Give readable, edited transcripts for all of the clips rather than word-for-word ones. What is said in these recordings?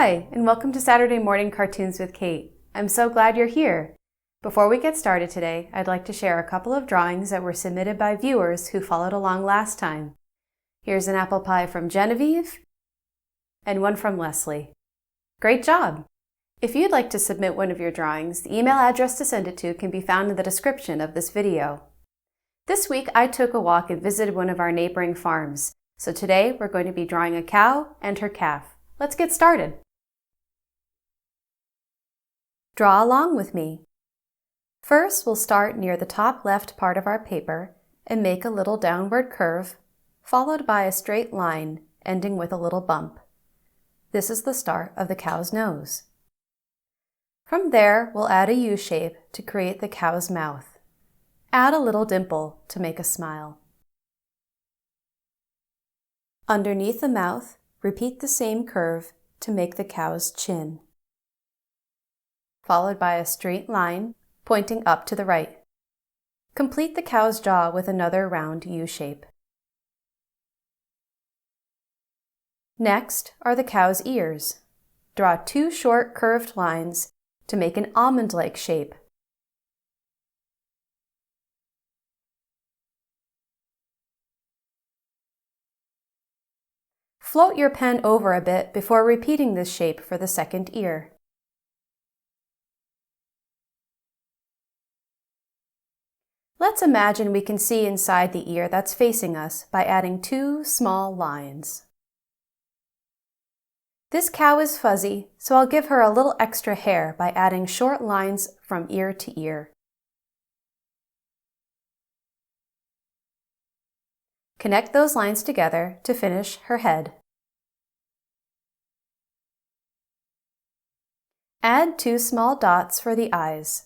Hi, and welcome to Saturday Morning Cartoons with Kate. I'm so glad you're here. Before we get started today, I'd like to share a couple of drawings that were submitted by viewers who followed along last time. Here's an apple pie from Genevieve and one from Leslie. Great job! If you'd like to submit one of your drawings, the email address to send it to can be found in the description of this video. This week, I took a walk and visited one of our neighboring farms. So today, we're going to be drawing a cow and her calf. Let's get started. Draw along with me. First, we'll start near the top left part of our paper and make a little downward curve, followed by a straight line ending with a little bump. This is the start of the cow's nose. From there, we'll add a U shape to create the cow's mouth. Add a little dimple to make a smile. Underneath the mouth, repeat the same curve to make the cow's chin, followed by a straight line pointing up to the right. Complete the cow's jaw with another round U shape. Next are the cow's ears. Draw two short curved lines to make an almond-like shape. Float your pen over a bit before repeating this shape for the second ear. Let's imagine we can see inside the ear that's facing us by adding two small lines. This cow is fuzzy, so I'll give her a little extra hair by adding short lines from ear to ear. Connect those lines together to finish her head. Add two small dots for the eyes.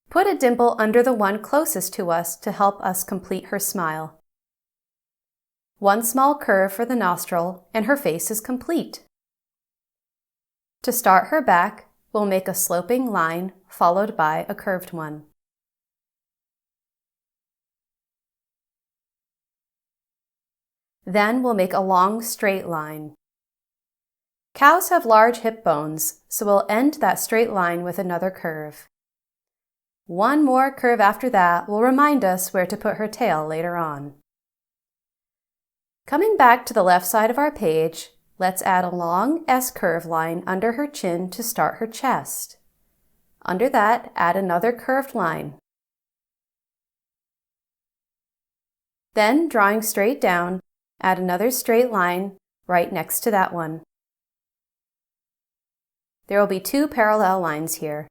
Put a dimple under the one closest to us to help us complete her smile. One small curve for the nostril and her face is complete. To start her back, we'll make a sloping line followed by a curved one. Then we'll make a long straight line. Cows have large hip bones, so we'll end that straight line with another curve. One more curve after that will remind us where to put her tail later on. Coming back to the left side of our page, let's add a long S-curve line under her chin to start her chest. Under that, add another curved line. Then, drawing straight down, add another straight line right next to that one. There will be two parallel lines here.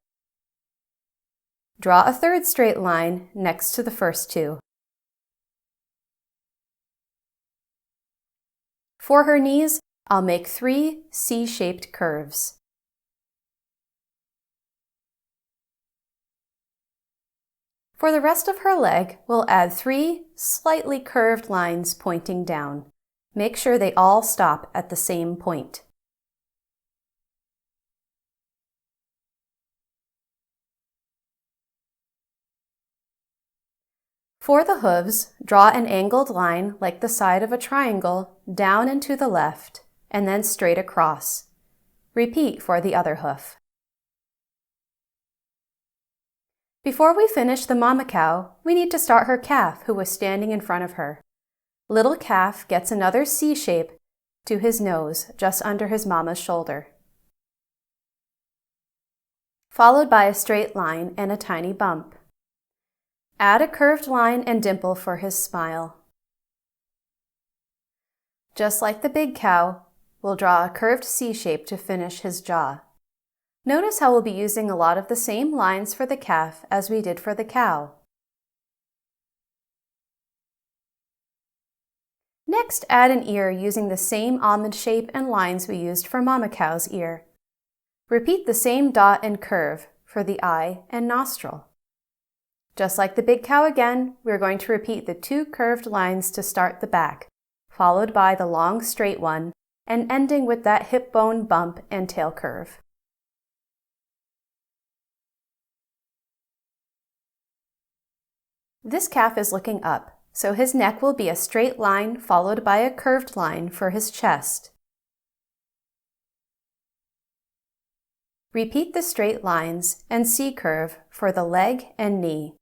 Draw a third straight line next to the first two. For her knees, I'll make 3 C-shaped curves. For the rest of her leg, we'll add 3 slightly curved lines pointing down. Make sure they all stop at the same point. For the hooves, draw an angled line like the side of a triangle down and to the left, and then straight across. Repeat for the other hoof. Before we finish the mama cow, we need to start her calf who was standing in front of her. Little calf gets another C shape to his nose just under his mama's shoulder, followed by a straight line and a tiny bump. Add a curved line and dimple for his smile. Just like the big cow, we'll draw a curved C shape to finish his jaw. Notice how we'll be using a lot of the same lines for the calf as we did for the cow. Next, add an ear using the same almond shape and lines we used for mama cow's ear. Repeat the same dot and curve for the eye and nostril. Just like the big cow again, we're going to repeat the 2 curved lines to start the back, followed by the long straight one, and ending with that hip bone bump and tail curve. This calf is looking up, so his neck will be a straight line followed by a curved line for his chest. Repeat the straight lines and C-curve for the leg and knee,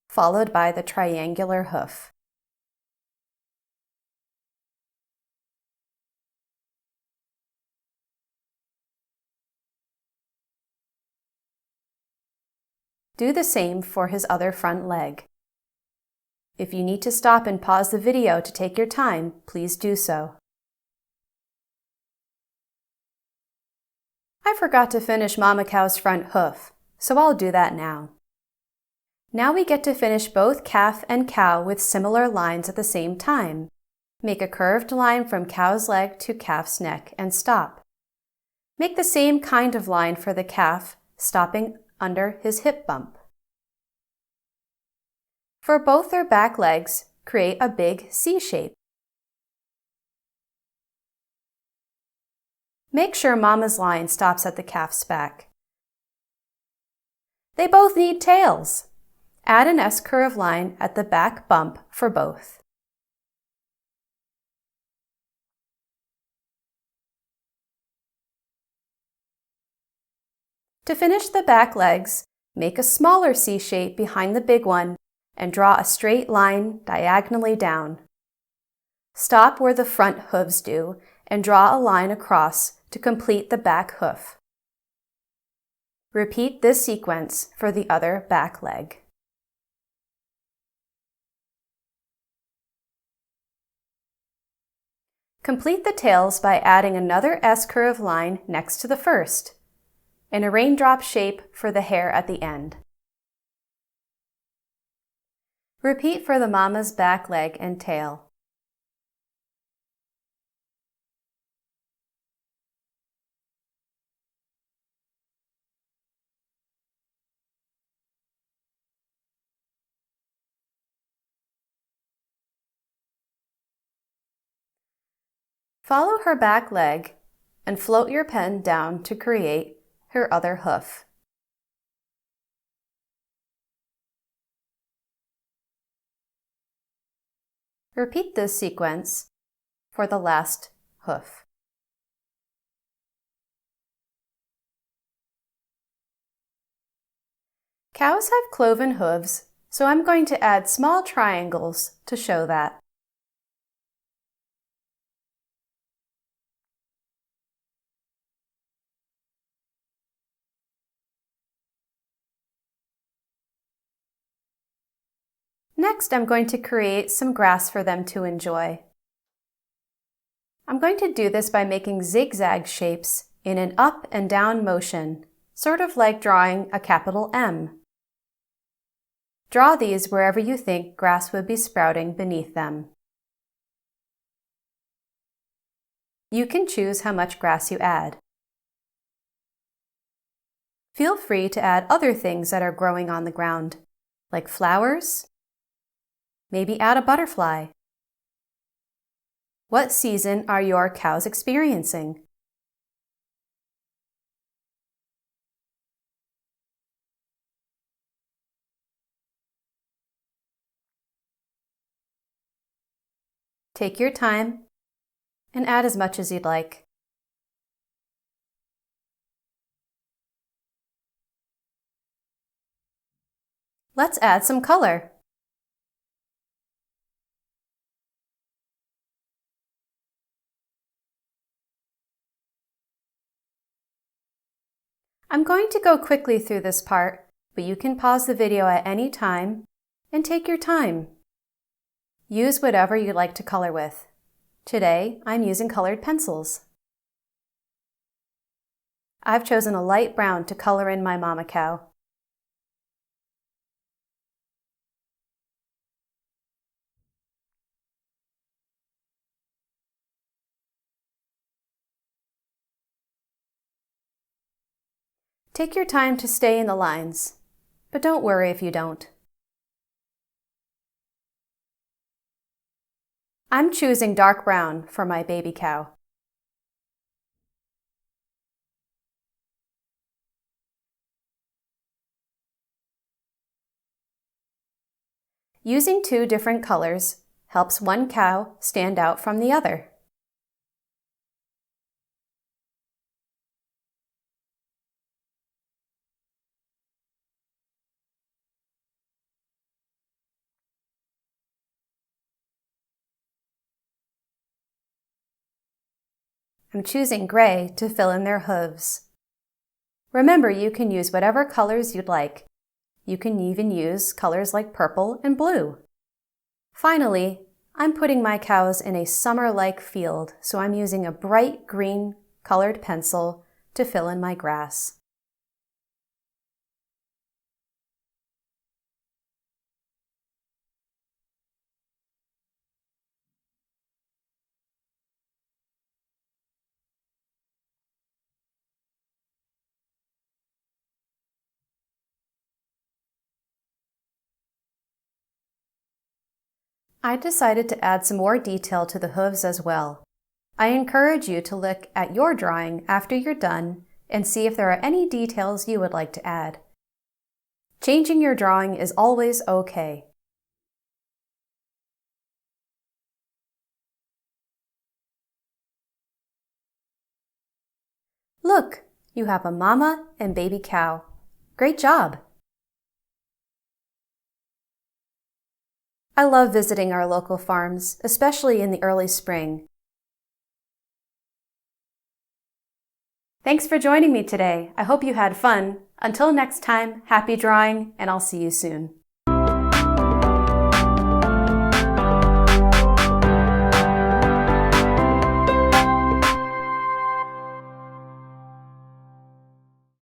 followed by the triangular hoof. Do the same for his other front leg. If you need to stop and pause the video to take your time, please do so. I forgot to finish Mama Cow's front hoof, so I'll do that now. Now we get to finish both calf and cow with similar lines at the same time. Make a curved line from cow's leg to calf's neck and stop. Make the same kind of line for the calf, stopping under his hip bump. For both their back legs, create a big C shape. Make sure Mama's line stops at the calf's back. They both need tails. Add an S-curve line at the back bump for both. To finish the back legs, make a smaller C shape behind the big one and draw a straight line diagonally down. Stop where the front hooves do and draw a line across to complete the back hoof. Repeat this sequence for the other back leg. Complete the tails by adding another S-curve line next to the first, and a raindrop shape for the hair at the end. Repeat for the mama's back leg and tail. Follow her back leg and float your pen down to create her other hoof. Repeat this sequence for the last hoof. Cows have cloven hooves, so I'm going to add small triangles to show that. Next, I'm going to create some grass for them to enjoy. I'm going to do this by making zigzag shapes in an up and down motion, sort of like drawing a capital M. Draw these wherever you think grass would be sprouting beneath them. You can choose how much grass you add. Feel free to add other things that are growing on the ground, like flowers. Maybe add a butterfly. What season are your cows experiencing? Take your time and add as much as you'd like. Let's add some color. I'm going to go quickly through this part, but you can pause the video at any time and take your time. Use whatever you'd like to color with. Today, I'm using colored pencils. I've chosen a light brown to color in my mama cow. Take your time to stay in the lines, but don't worry if you don't. I'm choosing dark brown for my baby cow. Using two different colors helps one cow stand out from the other. I'm choosing gray to fill in their hooves. Remember, you can use whatever colors you'd like. You can even use colors like purple and blue. Finally, I'm putting my cows in a summer-like field, so I'm using a bright green colored pencil to fill in my grass. I decided to add some more detail to the hooves as well. I encourage you to look at your drawing after you're done and see if there are any details you would like to add. Changing your drawing is always okay. Look, you have a mama and baby cow. Great job! I love visiting our local farms, especially in the early spring. Thanks for joining me today. I hope you had fun. Until next time, happy drawing, and I'll see you soon.